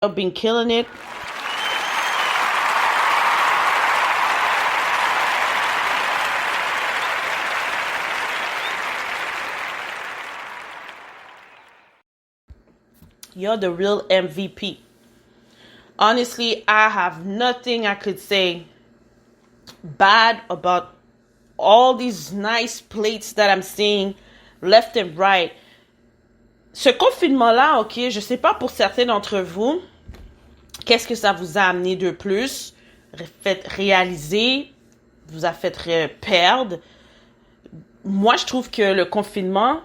I've been killing it. You're the real MVP. Honestly, I have nothing I could say bad about all these nice plates that I'm seeing left and right. Ce confinement-là, ok, je sais pas pour certains d'entre vous, qu'est-ce que ça vous a amené de plus, fait réaliser, vous a fait perdre. Moi, je trouve que le confinement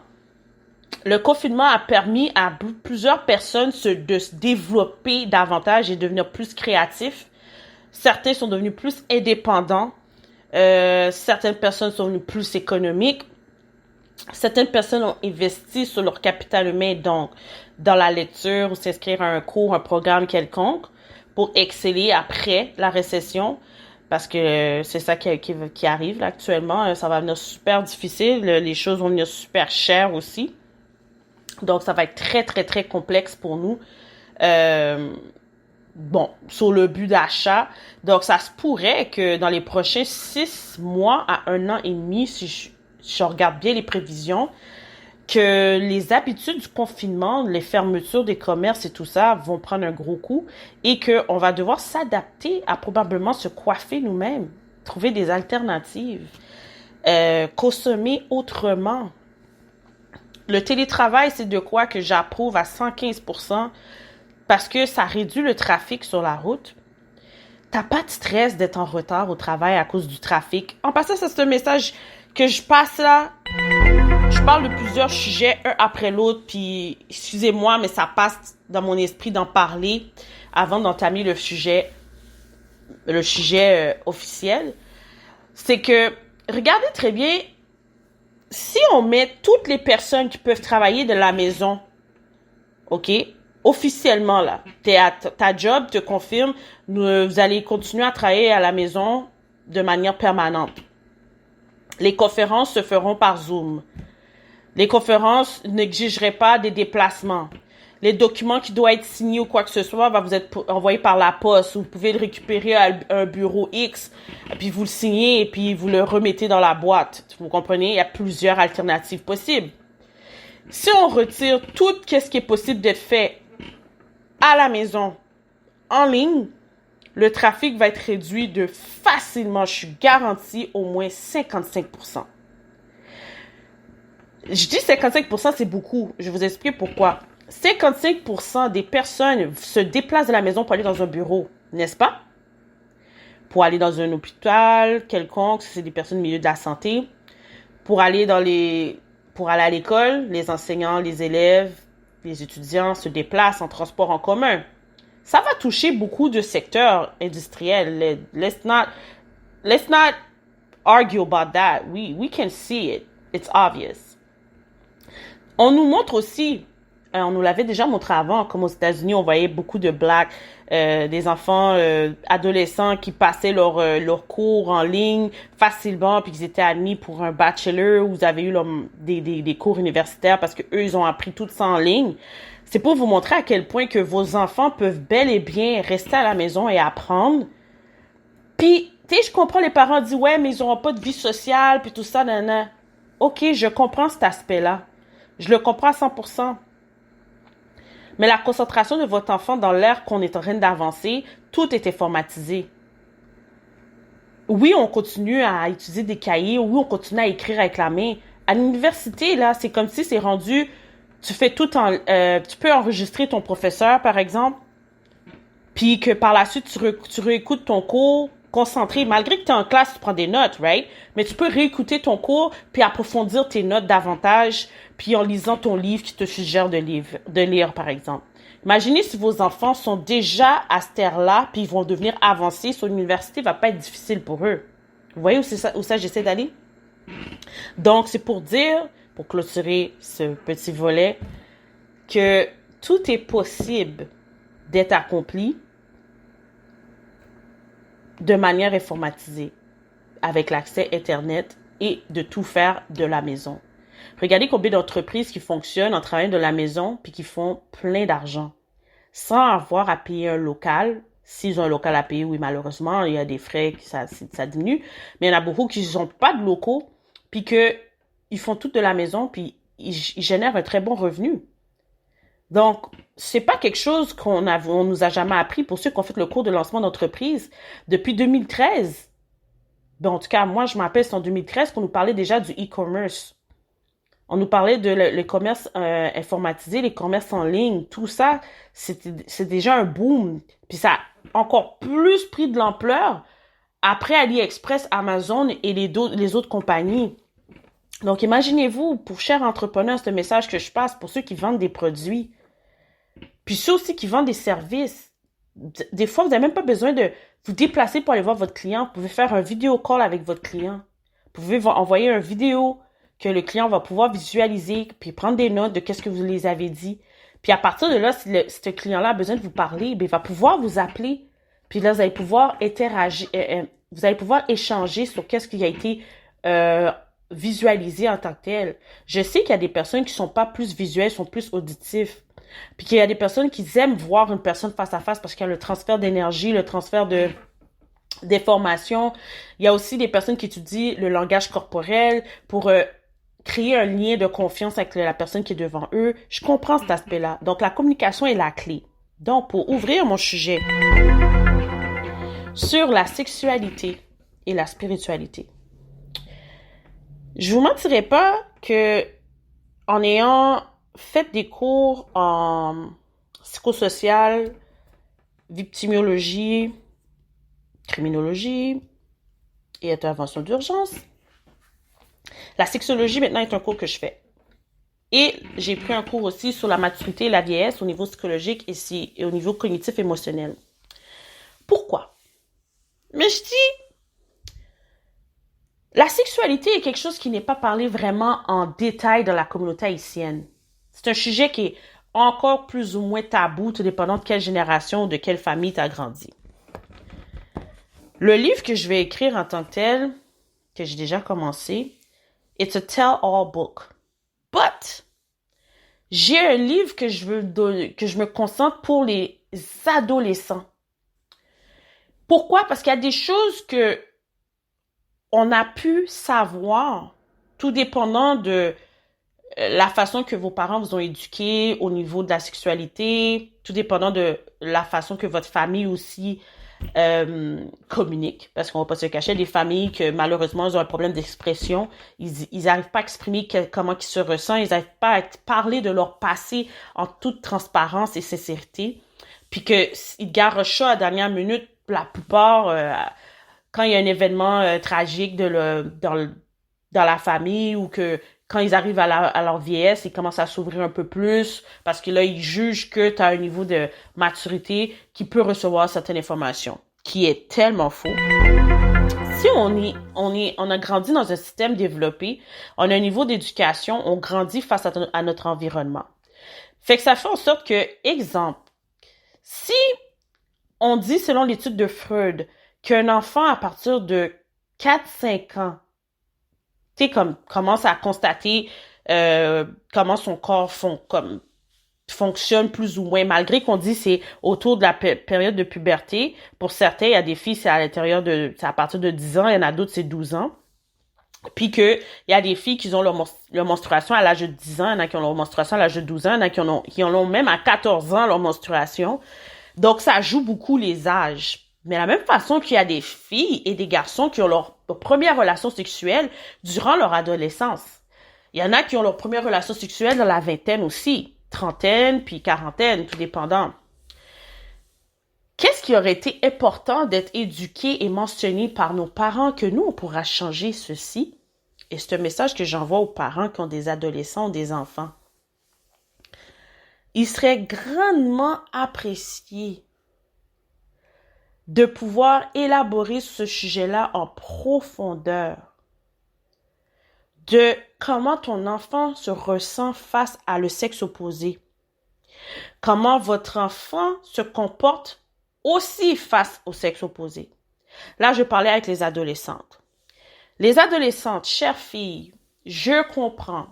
a permis à plusieurs personnes de se développer davantage et devenir plus créatifs. Certains sont devenus plus indépendants. Certaines personnes sont devenues plus économiques. Certaines personnes ont investi sur leur capital humain, donc dans la lecture ou s'inscrire à un cours, un programme quelconque pour exceller après la récession. Parce que c'est ça qui arrive là, actuellement. Ça va venir super difficile. Les choses vont venir super chères aussi. Donc, ça va être très, très, très complexe pour nous. Bon, sur le but d'achat. Donc, ça se pourrait que dans les prochains 6 mois à 1 an et demi, si je regarde bien les prévisions, que les habitudes du confinement, les fermetures des commerces et tout ça vont prendre un gros coup et qu'on va devoir s'adapter à probablement se coiffer nous-mêmes, trouver des alternatives, consommer autrement. Le télétravail, c'est de quoi que j'approuve à 115% parce que ça réduit le trafic sur la route. T'as pas de stress d'être en retard au travail à cause du trafic. En passant, ça c'est un message que je passe là. Je parle de plusieurs sujets, un après l'autre, puis excusez-moi, mais ça passe dans mon esprit d'en parler avant d'entamer le sujet officiel. C'est que, regardez très bien, si on met toutes les personnes qui peuvent travailler de la maison, ok, officiellement là, ta job te confirme, vous allez continuer à travailler à la maison de manière permanente. Les conférences se feront par Zoom. Les conférences n'exigeraient pas des déplacements. Les documents qui doivent être signés ou quoi que ce soit va vous être envoyé par la poste. Vous pouvez le récupérer à un bureau X, puis vous le signez et puis vous le remettez dans la boîte. Vous comprenez? Il y a plusieurs alternatives possibles. Si on retire tout ce qui est possible d'être fait à la maison, en ligne, le trafic va être réduit de facilement, je suis garantie, au moins 55%. Je dis 55%, c'est beaucoup. Je vais vous expliquer pourquoi. 55% des personnes se déplacent de la maison pour aller dans un bureau, n'est-ce pas? Pour aller dans un hôpital quelconque, si c'est des personnes du milieu de la santé. Pour aller à l'école, les enseignants, les élèves, les étudiants se déplacent en transport en commun. Ça va toucher beaucoup de secteurs industriels. Let's not argue about that. We can see it. It's obvious. On nous montre aussi, on nous l'avait déjà montré avant, comme aux États-Unis, on voyait beaucoup de blacks, des enfants adolescents qui passaient leur cours en ligne facilement, puis qu'ils étaient admis pour un bachelor, ou vous avez eu des cours universitaires parce que eux ils ont appris tout ça en ligne. C'est pour vous montrer à quel point que vos enfants peuvent bel et bien rester à la maison et apprendre. Puis, tu sais, je comprends les parents disent, ouais, mais ils n'auront pas de vie sociale, puis tout ça, nanana. Ok, je comprends cet aspect-là. Je le comprends à 100%. Mais la concentration de votre enfant dans l'ère qu'on est en train d'avancer, tout est informatisé. Oui, on continue à utiliser des cahiers. Oui, on continue à écrire avec la main. À l'université, là, c'est comme si c'est rendu... Tu fais tout tu peux enregistrer ton professeur, par exemple, puis que par la suite, tu réécoutes ton cours concentré. Malgré que tu es en classe, tu prends des notes, right? Mais tu peux réécouter ton cours puis approfondir tes notes davantage puis en lisant ton livre qui te suggère de lire, par exemple. Imaginez si vos enfants sont déjà à cette ère-là puis ils vont devenir avancés sur l'université, va pas être difficile pour eux. Vous voyez où ça j'essaie d'aller? Donc, c'est pour dire, pour clôturer ce petit volet, que tout est possible d'être accompli de manière informatisée, avec l'accès Internet et de tout faire de la maison. Regardez combien d'entreprises qui fonctionnent en travaillant de la maison puis qui font plein d'argent. sans avoir à payer un local. S'ils ont un local à payer, oui, malheureusement, il y a des frais, ça diminue. Mais il y en a beaucoup qui n'ont pas de locaux, puis qu'ils font tout de la maison, puis ils génèrent un très bon revenu. Donc, c'est pas quelque chose on nous a jamais appris pour ceux qui ont fait le cours de lancement d'entreprise depuis 2013. Ben, en tout cas, moi, je m'appelle, c'est en 2013 qu'on nous parlait déjà du e-commerce. On nous parlait de le commerce informatisé, les commerces en ligne, tout ça, c'est déjà un boom. Puis ça a encore plus pris de l'ampleur après AliExpress, Amazon et les autres compagnies. Donc, imaginez-vous, pour chers entrepreneurs, ce message que je passe pour ceux qui vendent des produits. Puis ceux aussi qui vendent des services. Des fois, vous n'avez même pas besoin de vous déplacer pour aller voir votre client. Vous pouvez faire un vidéo call avec votre client. Vous pouvez envoyer une vidéo que le client va pouvoir visualiser, puis prendre des notes de qu'est-ce que vous les avez dit. Puis à partir de là, si ce client-là a besoin de vous parler, ben, il va pouvoir vous appeler. Puis là, vous allez pouvoir interagir, vous allez pouvoir échanger sur qu'est-ce qui a été visualisé en tant que tel. Je sais qu'il y a des personnes qui sont pas plus visuelles, sont plus auditifs. Puis qu'il y a des personnes qui aiment voir une personne face à face parce qu'il y a le transfert d'énergie, le transfert d'informations. Il y a aussi des personnes qui étudient le langage corporel pour créer un lien de confiance avec la personne qui est devant eux. Je comprends cet aspect-là. Donc, la communication est la clé. Donc, pour ouvrir mon sujet sur la sexualité et la spiritualité, je vous mentirai pas que en ayant fait des cours en psychosocial, victimologie, criminologie et intervention d'urgence, la sexologie maintenant est un cours que je fais. Et j'ai pris un cours aussi sur la maturité et la vieillesse au niveau psychologique et au niveau cognitif émotionnel. Pourquoi? Mais je dis, la sexualité est quelque chose qui n'est pas parlé vraiment en détail dans la communauté haïtienne. C'est un sujet qui est encore plus ou moins tabou, tout dépendant de quelle génération ou de quelle famille tu as grandi. Le livre que je vais écrire en tant que tel, que j'ai déjà commencé, it's a tell-all book. But, j'ai un livre que je me concentre pour les adolescents. Pourquoi? Parce qu'il y a des choses que on a pu savoir, tout dépendant de la façon que vos parents vous ont éduqué au niveau de la sexualité, tout dépendant de la façon que votre famille aussi communique. Parce qu'on va pas se cacher, des familles que malheureusement ils ont un problème d'expression, ils n'arrivent pas à exprimer comment ils se ressentent, ils n'arrivent pas à parler de leur passé en toute transparence et sincérité. Puis qu'ils garochent ça à la dernière minute, la plupart, quand il y a un événement tragique dans la famille ou que quand ils arrivent à leur vieillesse, ils commencent à s'ouvrir un peu plus parce que là, ils jugent que tu as un niveau de maturité qui peut recevoir certaines informations, qui est tellement faux. Si on a grandi dans un système développé, on a un niveau d'éducation, on grandit face à notre environnement. Fait que ça fait en sorte que, exemple, si on dit, selon l'étude de Freud, qu'un enfant à partir de 4-5 ans, commence à constater comment son corps fonctionne plus ou moins, malgré qu'on dit c'est autour de la période de puberté. Pour certains, il y a des filles, c'est à partir de 10 ans, il y en a d'autres, c'est 12 ans. Puis que il y a des filles qui ont leur menstruation à l'âge de 10 ans, il y en a qui ont leur menstruation à l'âge de 12 ans, il y en a qui en ont même à 14 ans leur menstruation. Donc, ça joue beaucoup les âges. Mais de la même façon qu'il y a des filles et des garçons qui ont leur première relation sexuelle durant leur adolescence. Il y en a qui ont leur première relation sexuelle dans la vingtaine aussi, trentaine, puis quarantaine, tout dépendant. Qu'est-ce qui aurait été important d'être éduqué et mentionné par nos parents que nous, on pourra changer ceci? Et c'est un message que j'envoie aux parents qui ont des adolescents ou des enfants. Il serait grandement apprécié de pouvoir élaborer ce sujet-là en profondeur, de comment ton enfant se ressent face à le sexe opposé, comment votre enfant se comporte aussi face au sexe opposé. Là, je parlais avec les adolescentes. Les adolescentes, chères filles, je comprends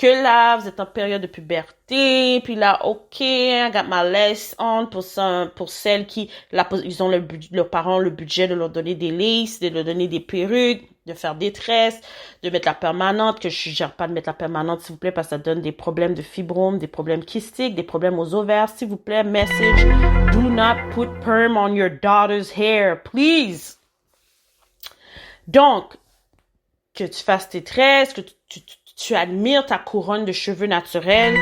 que là, vous êtes en période de puberté, puis là, ok, I got my lace on pour ça, pour celles qui, là, ils ont leurs parents le budget de leur donner des laces, de leur donner des perruques, de faire des tresses, de mettre la permanente, que je suggère pas de mettre la permanente, s'il vous plaît, parce que ça donne des problèmes de fibromes, des problèmes kystiques, des problèmes aux ovaires, s'il vous plaît, message, do not put perm on your daughter's hair, please. Donc, que tu fasses tes tresses, que tu admires ta couronne de cheveux naturels,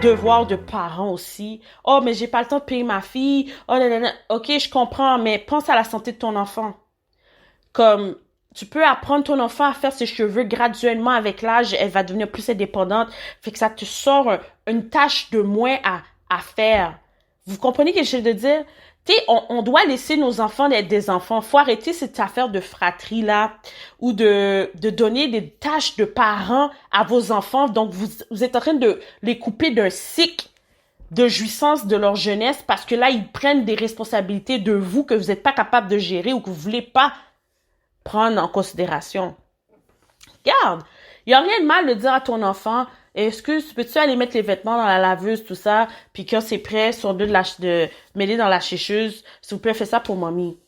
devoir de parents aussi. Oh, mais j'ai pas le temps de payer ma fille. Oh, là, là, là. Ok, je comprends, mais pense à la santé de ton enfant. Comme, tu peux apprendre ton enfant à faire ses cheveux graduellement avec l'âge, elle va devenir plus indépendante. Fait que ça te sort une tâche de moins à faire. Vous comprenez ce que je veux dire? Tu sais, on doit laisser nos enfants être des enfants. Faut arrêter cette affaire de fratrie là, ou de donner des tâches de parents à vos enfants. Donc vous êtes en train de les couper d'un cycle de jouissance de leur jeunesse parce que là ils prennent des responsabilités de vous que vous n'êtes pas capable de gérer ou que vous voulez pas prendre en considération. Regarde, il y a rien de mal de dire à ton enfant, excuse, peux-tu aller mettre les vêtements dans la laveuse, tout ça, puis quand c'est prêt, sur de mêler dans la sécheuse, s'il vous plaît, fais ça pour mamie.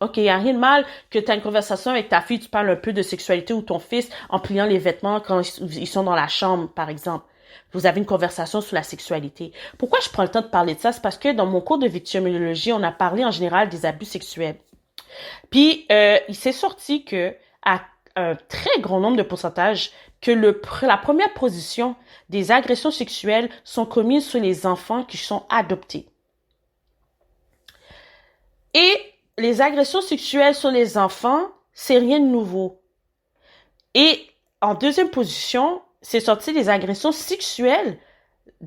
Ok, il y a rien de mal que tu as une conversation avec ta fille, tu parles un peu de sexualité ou ton fils en pliant les vêtements quand ils sont dans la chambre, par exemple. Vous avez une conversation sur la sexualité. Pourquoi je prends le temps de parler de ça? C'est parce que dans mon cours de victimologie, on a parlé en général des abus sexuels. Puis, il s'est sorti que à un très grand nombre de pourcentages que la première position des agressions sexuelles sont commises sur les enfants qui sont adoptés. Et les agressions sexuelles sur les enfants, c'est rien de nouveau. Et en deuxième position, c'est sorti les agressions sexuelles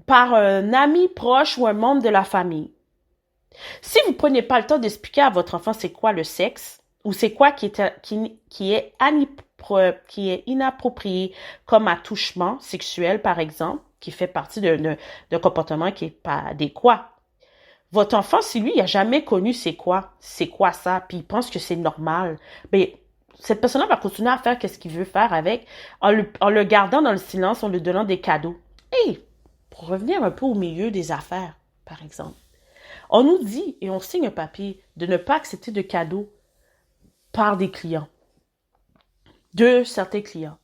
par un ami proche ou un membre de la famille. Si vous prenez pas le temps d'expliquer à votre enfant c'est quoi le sexe, ou c'est quoi qui est inapproprié comme attouchement sexuel, par exemple, qui fait partie d'un comportement qui est pas adéquat. Votre enfant, si lui, il a jamais connu c'est quoi ça, puis il pense que c'est normal, ben, cette personne-là va continuer à faire ce qu'il veut faire avec, en le gardant dans le silence, en lui donnant des cadeaux. Et pour revenir un peu au milieu des affaires, par exemple, on nous dit, et on signe un papier, de ne pas accepter de cadeaux par des clients, de certains clients,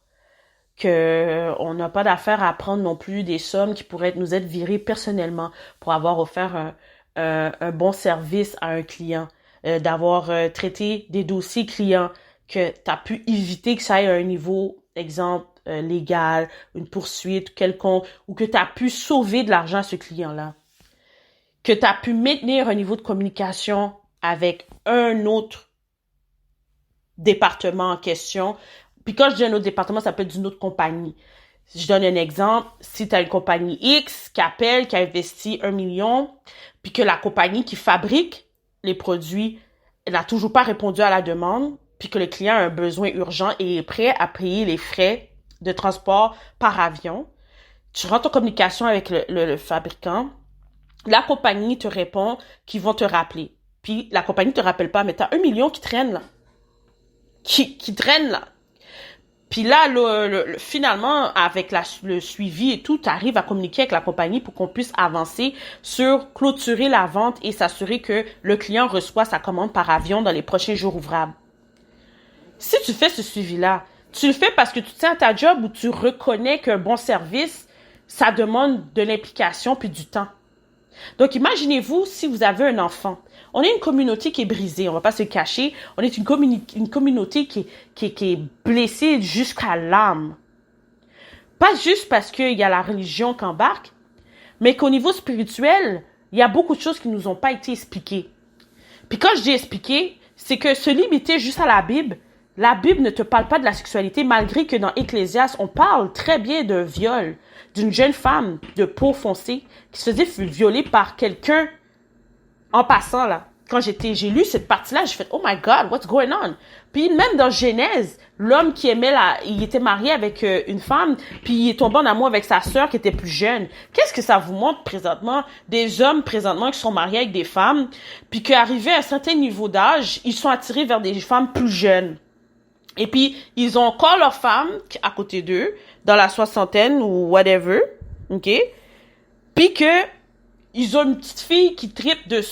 qu'on n'a pas d'affaire à prendre non plus des sommes qui pourraient nous être virées personnellement pour avoir offert un bon service à un client, d'avoir traité des dossiers clients que tu as pu éviter que ça aille à un niveau, exemple, légal, une poursuite quelconque, ou que tu as pu sauver de l'argent à ce client-là, que tu as pu maintenir un niveau de communication avec un autre département en question. Puis quand je dis un autre département, ça peut être d'une autre compagnie. Je donne un exemple. Si tu as une compagnie X qui appelle, qui a investi 1 million, puis que la compagnie qui fabrique les produits n'a toujours pas répondu à la demande, puis que le client a un besoin urgent et est prêt à payer les frais de transport par avion, tu rentres en communication avec le fabricant, la compagnie te répond qu'ils vont te rappeler. Puis la compagnie te rappelle pas, mais tu as 1 million qui traîne là. Qui traîne là. Puis là, finalement, avec le suivi et tout, tu arrives à communiquer avec la compagnie pour qu'on puisse avancer sur clôturer la vente et s'assurer que le client reçoit sa commande par avion dans les prochains jours ouvrables. Si tu fais ce suivi-là, tu le fais parce que tu tiens à ta job ou tu reconnais qu'un bon service, ça demande de l'implication puis du temps. Donc, imaginez-vous si vous avez un enfant. On est une communauté qui est brisée, on va pas se cacher. On est une communauté qui est blessée jusqu'à l'âme. Pas juste parce qu'il y a la religion qui embarque, mais qu'au niveau spirituel, il y a beaucoup de choses qui nous ont pas été expliquées. Puis quand je dis expliquer, c'est que se limiter juste à la Bible ne te parle pas de la sexualité, malgré que dans Ecclésiaste, on parle très bien d'un viol d'une jeune femme de peau foncée qui se faisait violer par quelqu'un en passant, là. Quand j'ai lu cette partie-là, j'ai fait, oh my God, what's going on? Puis même dans Genèse, l'homme qui aimait il était marié avec une femme, puis il est tombé en amour avec sa sœur qui était plus jeune. Qu'est-ce que ça vous montre présentement? Des hommes présentement qui sont mariés avec des femmes, puis qu'arrivés à un certain niveau d'âge, ils sont attirés vers des femmes plus jeunes. Et puis, ils ont encore leur femme à côté d'eux, dans la soixantaine ou whatever, ok? Puis que ils ont une petite fille qui tripe dessus.